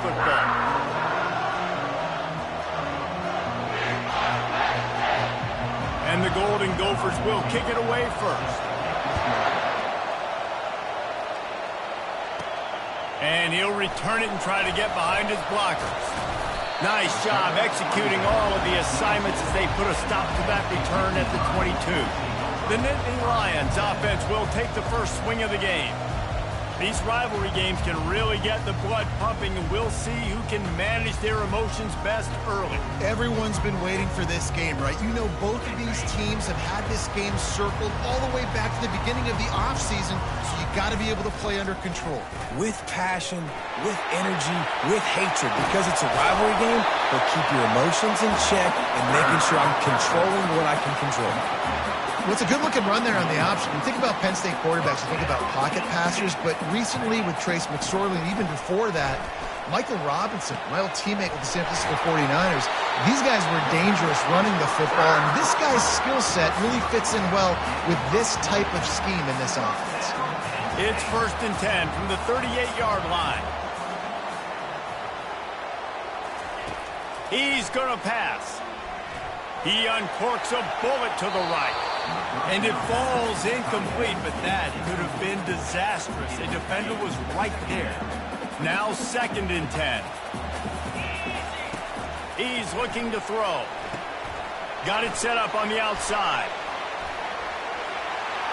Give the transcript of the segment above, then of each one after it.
football. And the Golden Gophers will kick it away first. And he'll return it and try to get behind his blockers. Nice job executing all of the assignments as they put a stop to that return at the 22. The Nittany Lions offense will take the first swing of the game. These rivalry games can really get the blood pumping, and we'll see who can manage their emotions best early. Everyone's been waiting for this game, right? You know, both of these teams have had this game circled all the way back to the beginning of the offseason, so you got to be able to play under control. With passion, with energy, with hatred, because it's a rivalry game, but keep your emotions in check and making sure I'm controlling what I can control. Well, it's a good-looking run there on the option. You think about Penn State quarterbacks, you think about pocket passers, but recently with Trace McSorley, and even before that, Michael Robinson, my old teammate with the San Francisco 49ers, these guys were dangerous running the football, and this guy's skill set really fits in well with this type of scheme in this offense. It's 1st and 10 from the 38-yard line. He's going to pass. He uncorks a bullet to the right. And it falls incomplete, but that could have been disastrous. A defender was right there. Now 2nd and 10. He's looking to throw. Got it set up on the outside.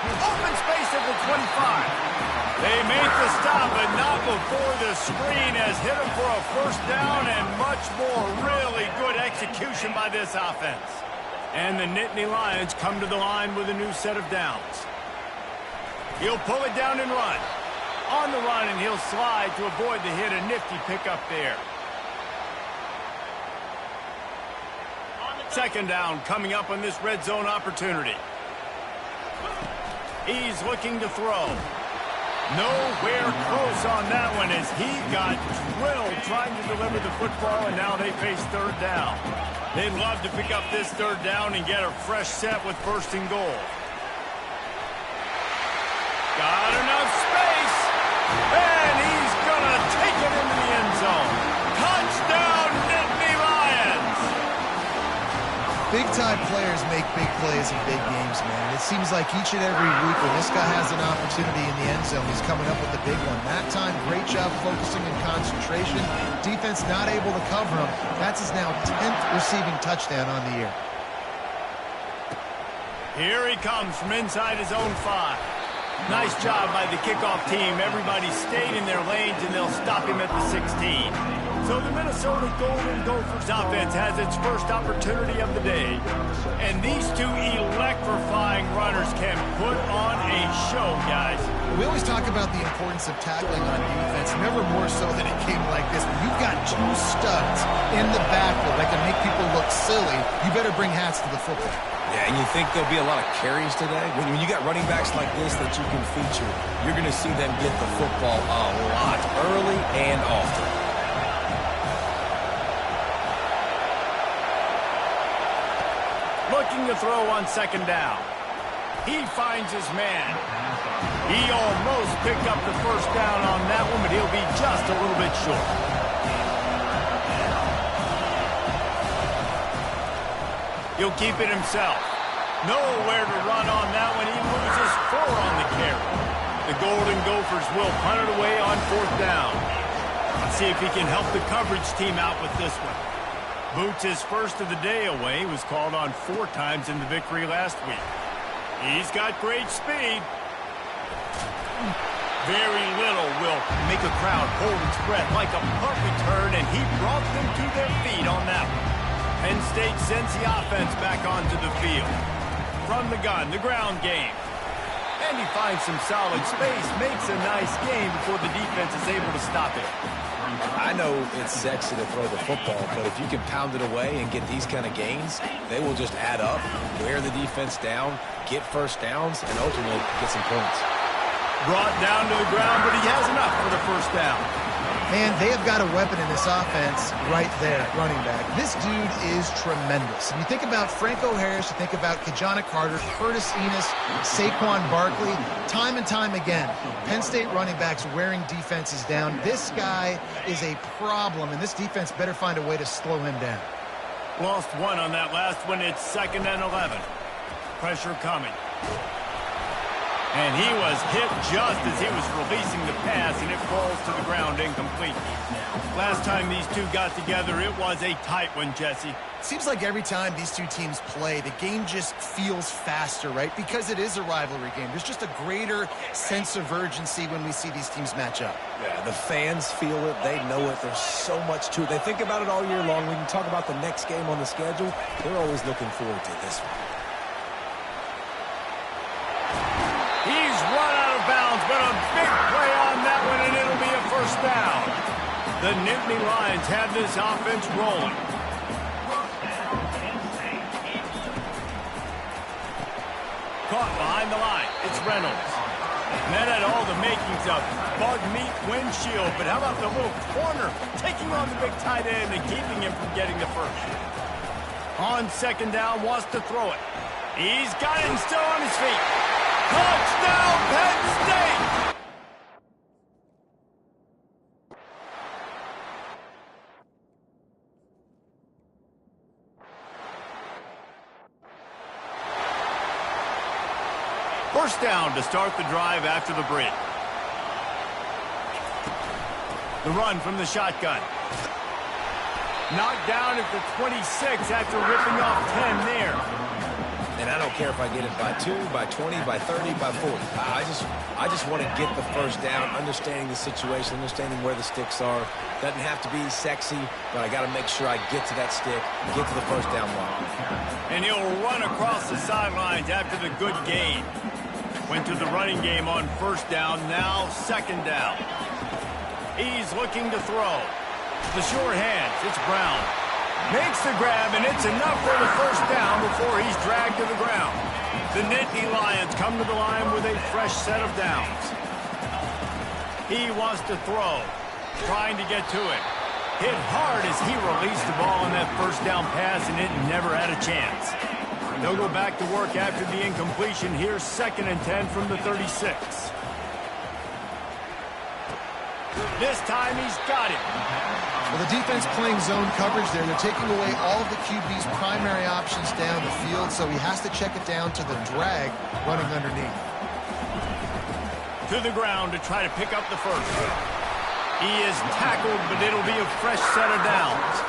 Open space at the 25. They make the stop, but not before the screen has hit him for a first down, and much more. Really good execution by this offense. And the Nittany Lions come to the line with a new set of downs. He'll pull it down and run. On the run, and he'll slide to avoid the hit. A nifty pickup there. 2nd down coming up on this red zone opportunity. He's looking to throw. Nowhere close on that one as he got drilled trying to deliver the football, and now they face 3rd down. They'd love to pick up this 3rd down and get a fresh set with 1st and goal. Got enough space, and he's going to take it into the end zone. Touchdown, Nittany Lions! Big-time players make big plays in big games, man. It seems like each and every week when this guy has an opportunity in the end zone, he's coming up with the big one. That time, great job focusing and concentration. Defense not able to cover him. That's his now 10th receiving touchdown on the year. Here he comes from inside his own 5. Nice job by the kickoff team. Everybody stayed in their lanes, and they'll stop him at the 16. So the Minnesota Golden Gophers offense has its first opportunity of the day. And these two electrifying runners can put on a show, guys. We always talk about the importance of tackling on defense, never more so than it came like this. When you've got two studs in the backfield that can make people look silly, you better bring hats to the football. Yeah, and you think there'll be a lot of carries today? When you got running backs like this that you can feature, you're going to see them get the football a lot early and often. Looking to throw on 2nd down. He finds his man. He almost picked up the first down on that one, but he'll be just a little bit short. He'll keep it himself. Nowhere to run on that one. He loses 4 on the carry. The Golden Gophers will punt it away on 4th down. Let's see if he can help the coverage team out with this one. Boots' first of the day away was called on 4 times in the victory last week. He's got great speed. Very little will make a crowd hold its breath like a punt return, and he brought them to their feet on that one. Penn State sends the offense back onto the field. From the gun, the ground game. And he finds some solid space, makes a nice game before the defense is able to stop it. I know it's sexy to throw the football, but if you can pound it away and get these kind of gains, they will just add up, wear the defense down, get first downs, and ultimately get some points. Brought down to the ground, but he has enough for the first down. Man, they have got a weapon in this offense right there, running back. This dude is tremendous. If you think about Franco Harris, you think about Kajana Carter, Curtis Enos, Saquon Barkley, time and time again, Penn State running backs wearing defenses down. This guy is a problem, and this defense better find a way to slow him down. Lost one on that last one. It's 2nd and 11. Pressure coming. And he was hit just as he was releasing the pass, and it falls to the ground incomplete. Last time these two got together, it was a tight one, Jesse. Seems like every time these two teams play, the game just feels faster, right? Because it is a rivalry game. There's just a greater sense of urgency when we see these teams match up. Yeah, the fans feel it. They know it. There's so much to it. They think about it all year long. We can talk about the next game on the schedule. They're always looking forward to this one. He's run out of bounds, but a big play on that one, and it'll be a first down. The Nittany Lions have this offense rolling. Caught behind the line. It's Reynolds. And that had all the makings of bug meat windshield, but how about the little corner taking on the big tight end and keeping him from getting the first? On 2nd down, wants to throw it. He's got it and still on his feet. Touchdown, Penn State! First down to start the drive after the break. The run from the shotgun. Knocked down at the 26 after ripping off 10 there. And I don't care if I get it by 2, by 20, by 30, by 40. I just want to get the first down, understanding the situation, understanding where the sticks are. Doesn't have to be sexy, but I got to make sure I get to that stick, get to the first down line. And he'll run across the sidelines after the good gain. Went to the running game on first down, now 2nd down. He's looking to throw. The sure hands, it's Brown. Makes the grab, and it's enough for the first down before he's dragged to the ground. The Nittany Lions come to the line with a fresh set of downs. He wants to throw, trying to get to it. Hit hard as he released the ball on that first down pass, and it never had a chance. They'll go back to work after the incompletion. Here's 2nd and 10 from the 36. This time he's got it. Well, the defense playing zone coverage there. They're taking away all of the QB's primary options down the field, so he has to check it down to the drag running underneath. To the ground to try to pick up the first. He is tackled, but it'll be a fresh set of downs.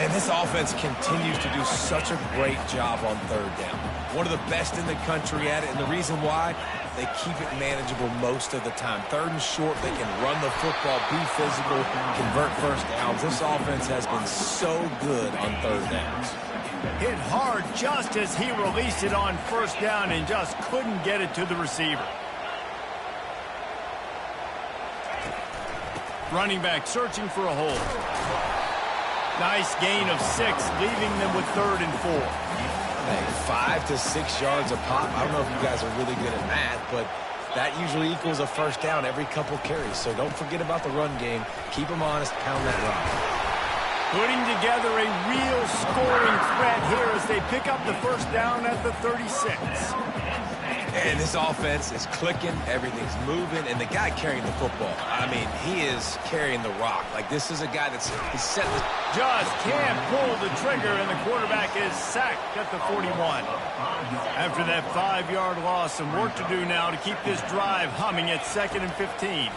Man, this offense continues to do such a great job on 3rd down. One of the best in the country at it, and the reason why, they keep it manageable most of the time. 3rd and short, they can run the football, be physical, convert first downs. This offense has been so good on 3rd downs. Hit hard just as he released it on first down and just couldn't get it to the receiver. Running back searching for a hole. Nice gain of 6, leaving them with 3rd and 4. Hey, 5 to 6 yards a pop. I don't know if you guys are really good at math, but that usually equals a first down every couple carries. So don't forget about the run game. Keep them honest, pound that rock. Putting together a real scoring threat here as they pick up the first down at the 36. And this offense is clicking, everything's moving, and the guy carrying the football, I mean, he is carrying the rock. Like, this is a guy he's setting the... Just can't pull the trigger, and the quarterback is sacked at the 41. After that 5-yard loss, some work to do now to keep this drive humming at 2nd and 15.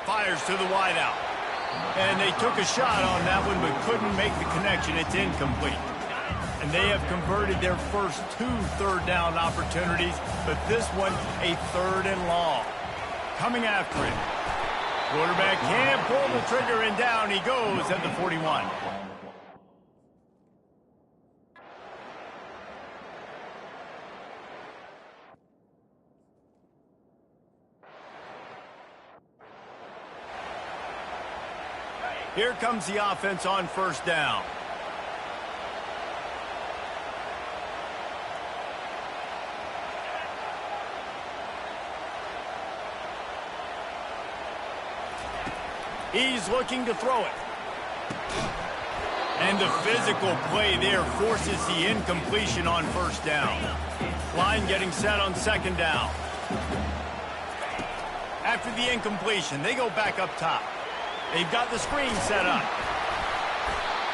Fires to the wideout. And they took a shot on that one, but couldn't make the connection. It's incomplete. And they have converted their first 2 third down opportunities, but this one a 3rd and long. Coming after it. Quarterback can't pull the trigger, and down he goes at the 41. Here comes the offense on first down. He's looking to throw it. And the physical play there forces the incompletion on first down. Line getting set on second down. After the incompletion, they go back up top. They've got the screen set up.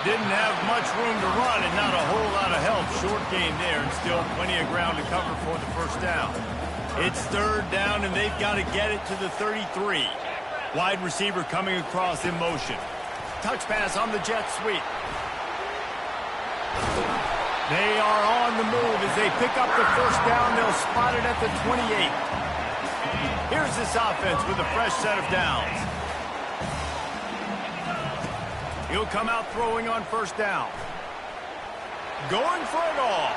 Didn't have much room to run and not a whole lot of help. Short gain there and still plenty of ground to cover for the first down. It's third down and they've got to get it to the 33. Wide receiver coming across in motion. Touch pass on the jet sweep. They are on the move as they pick up the first down. They'll spot it at the 28. Here's this offense with a fresh set of downs. He'll come out throwing on first down. Going for it all.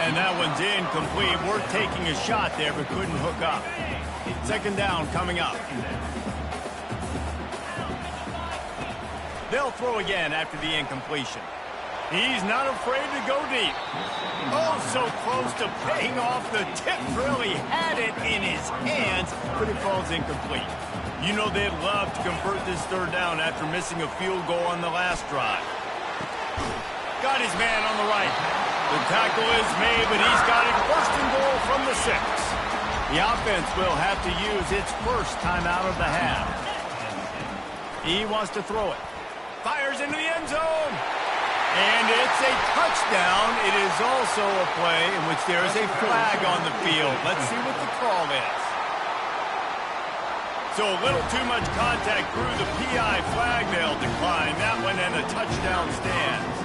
And that one's incomplete. We're taking a shot there, but couldn't hook up. Second down coming up. They'll throw again after the incompletion. He's not afraid to go deep. Oh, so close to paying off. The tip really had it in his hands, but it falls incomplete. You know they'd love to convert this third down after missing a field goal on the last drive. Got his man on the right. The tackle is made, but he's got it first and goal from the 6. The offense will have to use its first timeout of the half. He wants to throw it. Fires into the end zone. And it's a touchdown. It is also a play in which there is a flag on the field. Let's see what the call is. So a little too much contact through the PI flag. They'll decline that one, and a touchdown stands.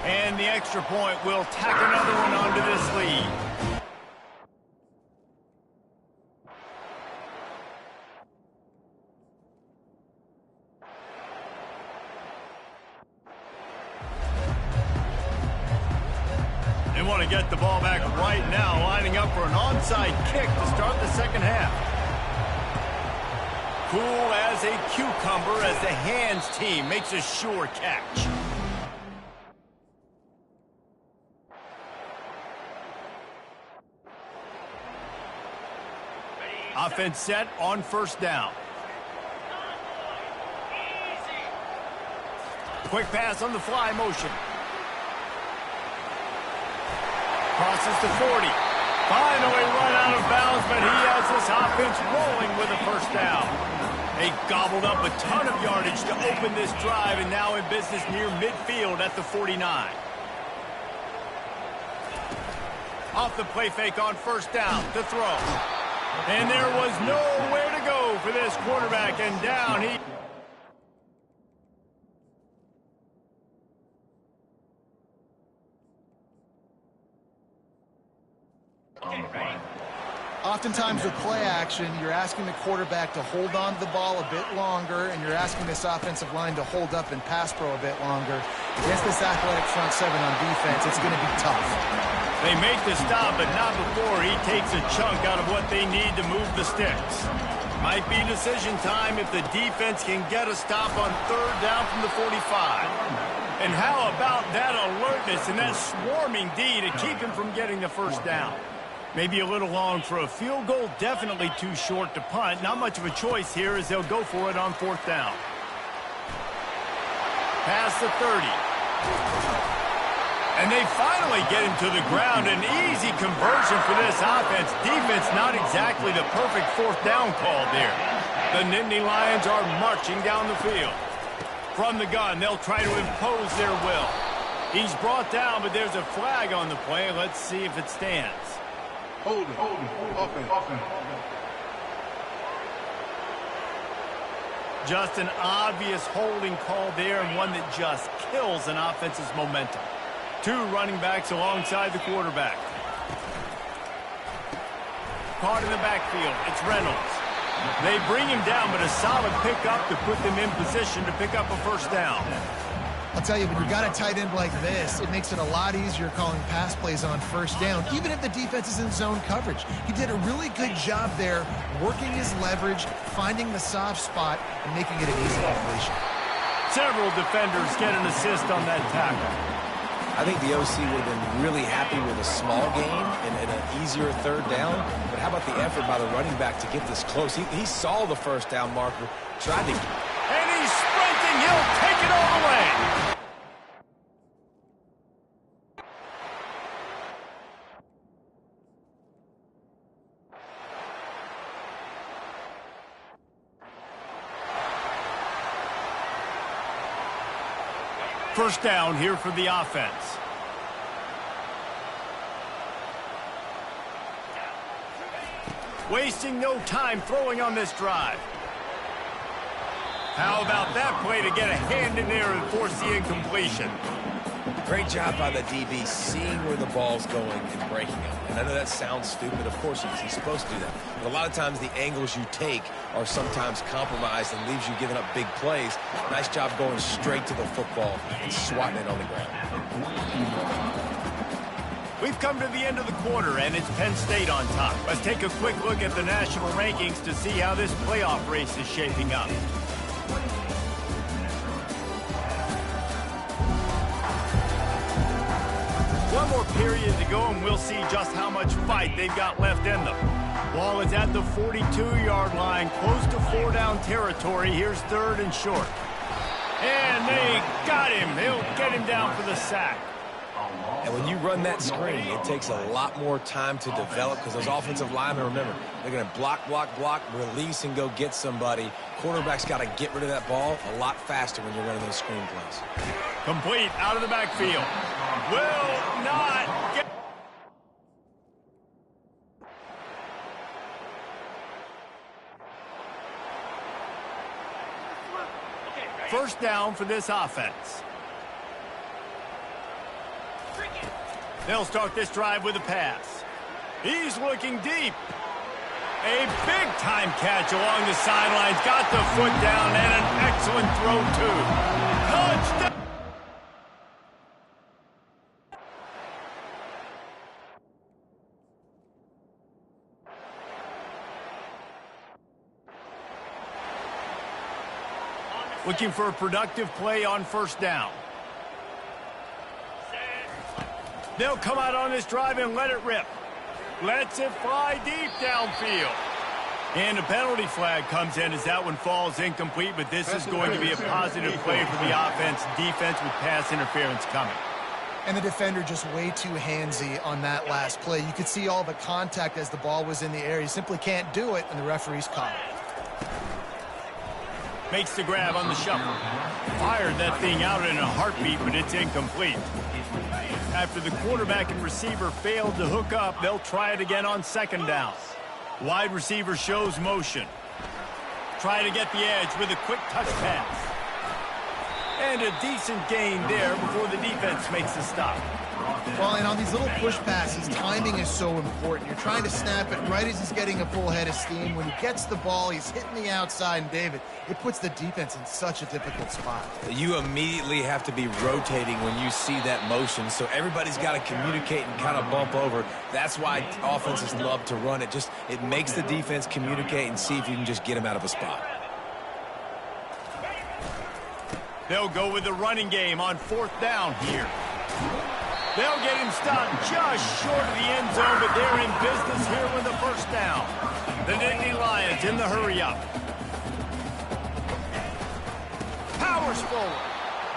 And the extra point will tack another one onto this lead. They want to get the ball back right now, lining up for an onside kick to start the second half. Cool as a cucumber as the hands team makes a sure catch. Offense set on first down. Quick pass on the fly motion. Crosses the 40. Finally run out of bounds, but he has this offense rolling with a first down. They gobbled up a ton of yardage to open this drive, and now in business near midfield at the 49. Off the play fake on first down to throw. And there was nowhere to go for this quarterback, and down he... Oftentimes with play action, you're asking the quarterback to hold on to the ball a bit longer, and you're asking this offensive line to hold up and pass pro a bit longer. Against this athletic front seven on defense, it's going to be tough. They make the stop, but not before he takes a chunk out of what they need to move the sticks. Might be decision time if the defense can get a stop on third down from the 45. And how about that alertness and that swarming D to keep him from getting the first down? Maybe a little long for a field goal, definitely too short to punt. Not much of a choice here as they'll go for it on fourth down. Past the 30. And they finally get him to the ground. An easy conversion for this offense. Defense not exactly the perfect fourth down call there. The Nittany Lions are marching down the field. From the gun, they'll try to impose their will. He's brought down, but there's a flag on the play. Let's see if it stands. Hold it. Offense. Just an obvious holding call there, and one that just kills an offense's momentum. Two running backs alongside the quarterback. Caught in the backfield, it's Reynolds. They bring him down, but a solid pickup to put them in position to pick up a first down. I'll tell you, when you've got a tight end like this, it makes it a lot easier calling pass plays on first down, even if the defense is in zone coverage. He did a really good job there, working his leverage, finding the soft spot, and making it an easy completion. Several defenders get an assist on that tackle. I think the OC would have been really happy with a small gain and an easier third down. But how about the effort by the running back to get this close? He saw the first down marker, tried to... And he's sprinting. He'll take it all the way. First down here for the offense. Wasting no time throwing on this drive. How about that play to get a hand in there and force the incompletion? Great job by the DB seeing where the ball's going and breaking it. And I know that sounds stupid. Of course, he's supposed to do that. But a lot of times the angles you take are sometimes compromised and leaves you giving up big plays. Nice job going straight to the football and swatting it on the ground. We've come to the end of the quarter, and it's Penn State on top. Let's take a quick look at the national rankings to see how this playoff race is shaping up. One more period to go, and we'll see just how much fight they've got left in them. Ball is at the 42-yard line, close to 4-down territory. Here's third and short. And they got him. They'll get him down for the sack. And when you run that screen, it takes a lot more time to develop because those offensive linemen, remember, they're going to block, release, and go get somebody. Quarterback's got to get rid of that ball a lot faster when you're running those screen plays. Complete out of the backfield. Will not get... First down for this offense. They'll start this drive with a pass. He's looking deep. A big-time catch along the sidelines. Got the foot down and an excellent throw, too. Touchdown! Looking for a productive play on first down. They'll come out on this drive and let it rip. Lets it fly deep downfield. And a penalty flag comes in as that one falls incomplete, but this is going to be a positive play for the offense. Defense with pass interference coming. And the defender just way too handsy on that last play. You could see all the contact as the ball was in the air. He simply can't do it, and the referee's caught it. Makes the grab on the shuffle. Fired that thing out in a heartbeat, but it's incomplete. After the quarterback and receiver failed to hook up, they'll try it again on second down. Wide receiver shows motion. Try to get the edge with a quick touch pass. And a decent gain there before the defense makes the stop. Well, and on these little push passes, timing is so important. You're trying to snap it right as he's getting a full head of steam. When he gets the ball, he's hitting the outside, and David, it puts the defense in such a difficult spot. You immediately have to be rotating when you see that motion, so everybody's got to communicate and kind of bump over. That's why offenses love to run it. It makes the defense communicate and see if you can just get him out of a spot. They'll go with the running game on fourth down here. They'll get him stopped just short of the end zone, but they're in business here with the first down. The Nittany Lions in the hurry-up. Powers forward.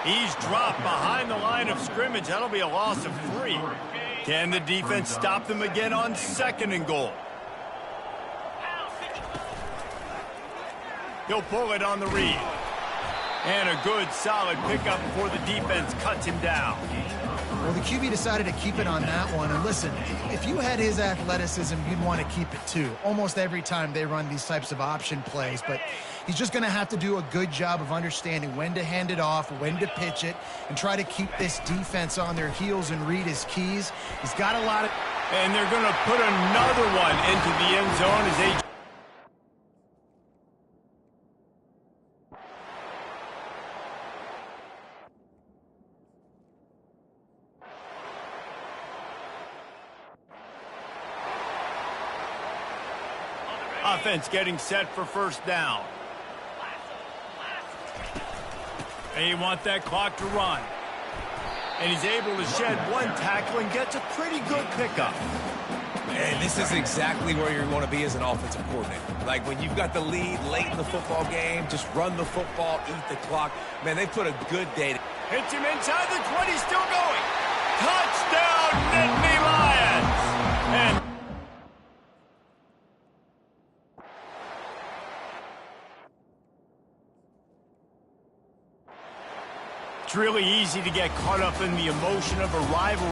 He's dropped behind the line of scrimmage. That'll be a loss of 3. Can the defense stop them again on second and goal? He'll pull it on the read. And a good, solid pickup before the defense cuts him down. Well, the QB decided to keep it on that one. And listen, if you had his athleticism, you'd want to keep it too. Almost every time they run these types of option plays. But he's just going to have to do a good job of understanding when to hand it off, when to pitch it, and try to keep this defense on their heels and read his keys. He's got a lot of... And they're going to put another one into the end zone as they... Offense getting set for first down. They want that clock to run. And he's able to shed one tackle and gets a pretty good pickup. And this is exactly where you want to be as an offensive coordinator. Like when you've got the lead late in the football game, just run the football, eat the clock. Man, they put a good day. Hits him inside the 20, still going. Touchdown, Nittany Lions! And it's really easy to get caught up in the emotion of a rivalry.